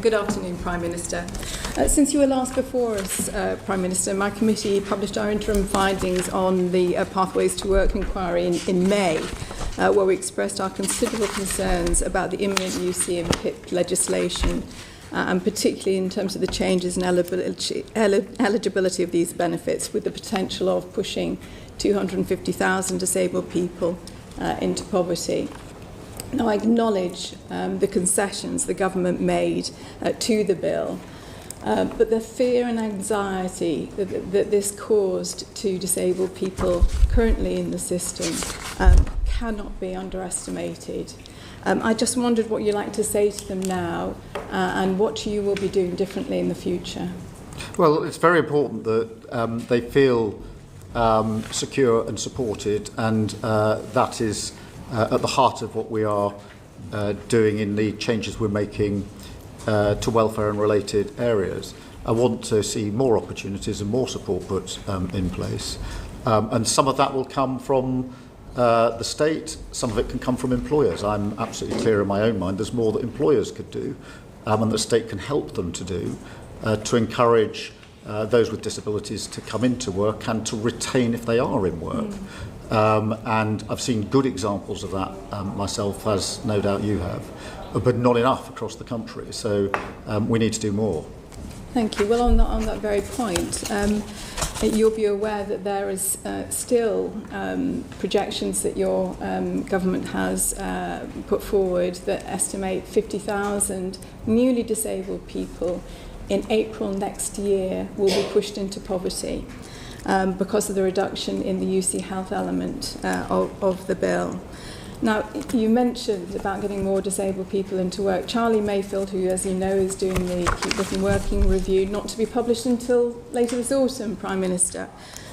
Good afternoon, Prime Minister. Since you were last before us, Prime Minister, my committee published our interim findings on the Pathways to Work inquiry in May, where we expressed our considerable concerns about the imminent UC and PIP legislation, and particularly in terms of the changes in eligibility of these benefits, with the potential of pushing 250,000 disabled people into poverty. Now, I acknowledge the concessions the government made to the bill, but the fear and anxiety that this caused to disabled people currently in the system cannot be underestimated. I just wondered what you'd like to say to them now and what you will be doing differently in the future. Well, it's very important that they feel secure and supported, and that is at the heart of what we are doing in the changes we're making to welfare and related areas. I want to see more opportunities and more support put in place. And some of that will come from the state, some of it can come from employers. I'm absolutely clear in my own mind there's more that employers could do and the state can help them to do to encourage those with disabilities to come into work and to retain if they are in work. And I've seen good examples of that myself, as no doubt you have, but not enough across the country. So we need to do more. Thank you. Well, on that very point, you'll be aware that there is still projections that your government has put forward that estimate 50,000 newly disabled people in April next year will be pushed into poverty. Because of the reduction in the UC health element of the bill. Now, you mentioned about getting more disabled people into work. Charlie Mayfield, who, as you know, is doing the Keep Looking Working review, not to be published until later this autumn, Prime Minister,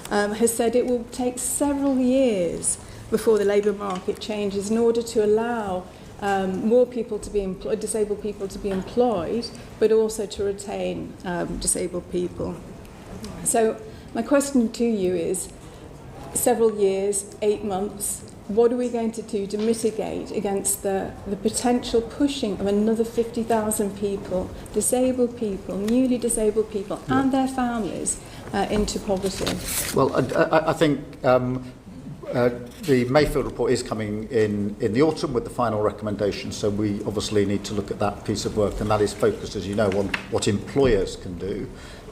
has said it will take several years before the labour market changes in order to allow more people to be disabled people to be employed, but also to retain disabled people. So, my question to you is, several years, 8 months, what are we going to do to mitigate against the potential pushing of another 50,000 people, disabled people, newly disabled people, and their families into poverty? Well, I think the Mayfield report is coming in the autumn with the final recommendations, so we obviously need to look at that piece of work, and that is focused, as you know, on what employers can do.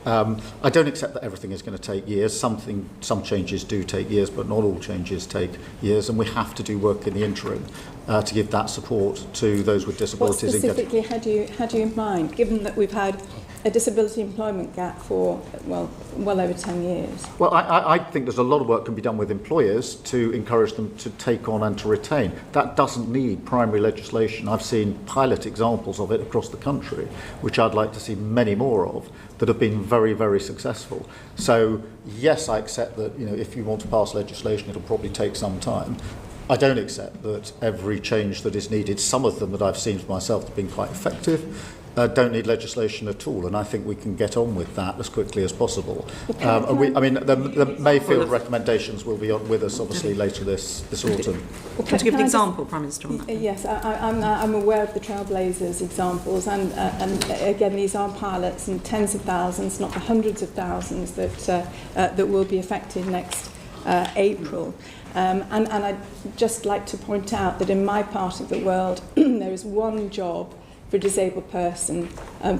I don't accept that everything is going to take years. Some changes do take years, but not all changes take years, and we have to do work in the interim to give that support to those with disabilities. What specifically had you in mind, given that we've had a disability employment gap for, well over 10 years? Well, I think there's a lot of work can be done with employers to encourage them to take on and to retain. That doesn't need primary legislation. I've seen pilot examples of it across the country, which I'd like to see many more of, that have been very, very successful. So, yes, I accept that, if you want to pass legislation, it'll probably take some time. I don't accept that every change that is needed, some of them that I've seen for myself have been quite effective, don't need legislation at all, and I think we can get on with that as quickly as possible. The Mayfield recommendations will be on with us, obviously, later this autumn. Can you give an example, Prime Minister, on that? Yes, I'm aware of the Trailblazers examples, and again, these are pilots and tens of thousands, not the hundreds of thousands that will be affected next April. And I'd just like to point out that in my part of the world, there is one job for a disabled person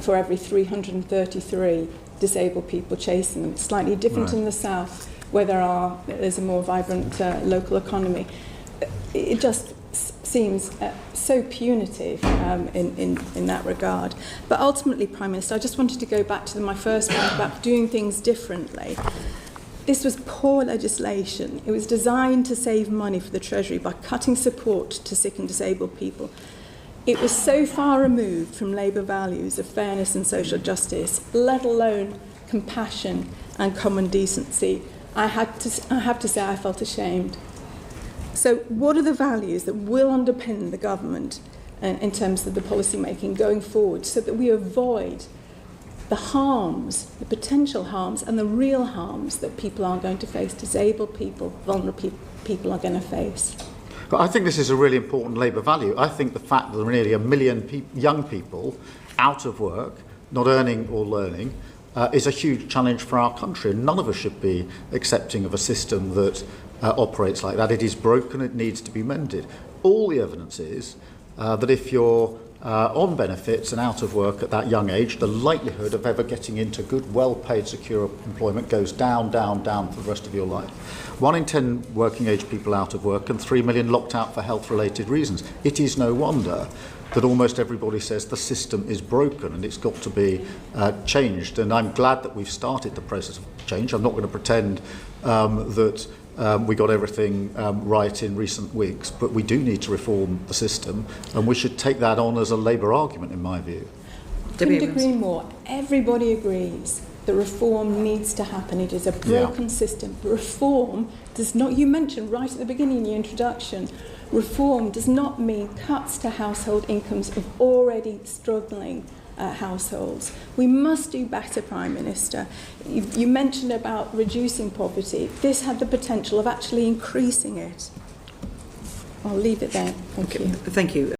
for every 333 disabled people chasing them. It's slightly different in the south, where there's a more vibrant local economy. It just seems so punitive in that regard. But ultimately, Prime Minister, I just wanted to go back to my first point about doing things differently. This was poor legislation. It was designed to save money for the Treasury by cutting support to sick and disabled people. It was so far removed from Labour values of fairness and social justice, let alone compassion and common decency. I have to say I felt ashamed. So what are the values that will underpin the government in terms of the policy making going forward, so that we avoid the harms, the potential harms and the real harms that people are going to face, disabled people, vulnerable people are going to face? But I think this is a really important Labour value. I think the fact that there are nearly 1 million young people out of work, not earning or learning, is a huge challenge for our country. And none of us should be accepting of a system that operates like that. It is broken, it needs to be mended. All the evidence is that if you're on benefits and out of work at that young age, the likelihood of ever getting into good, well-paid, secure employment goes down, down, down for the rest of your life. 1 in 10 working age people out of work and 3 million locked out for health-related reasons. It is no wonder that almost everybody says the system is broken and it's got to be changed. And I'm glad that we've started the process of change. I'm not going to pretend that we got everything right in recent weeks, but we do need to reform the system, and we should take that on as a Labour argument, in my view. Couldn't agree more. Everybody agrees that reform needs to happen. It is a broken system. Reform does not, you mentioned right at the beginning in your introduction, reform does not mean cuts to household incomes of already struggling households. We must do better, Prime Minister. You mentioned about reducing poverty. This had the potential of actually increasing it. I'll leave it there. Thank you. Thank you.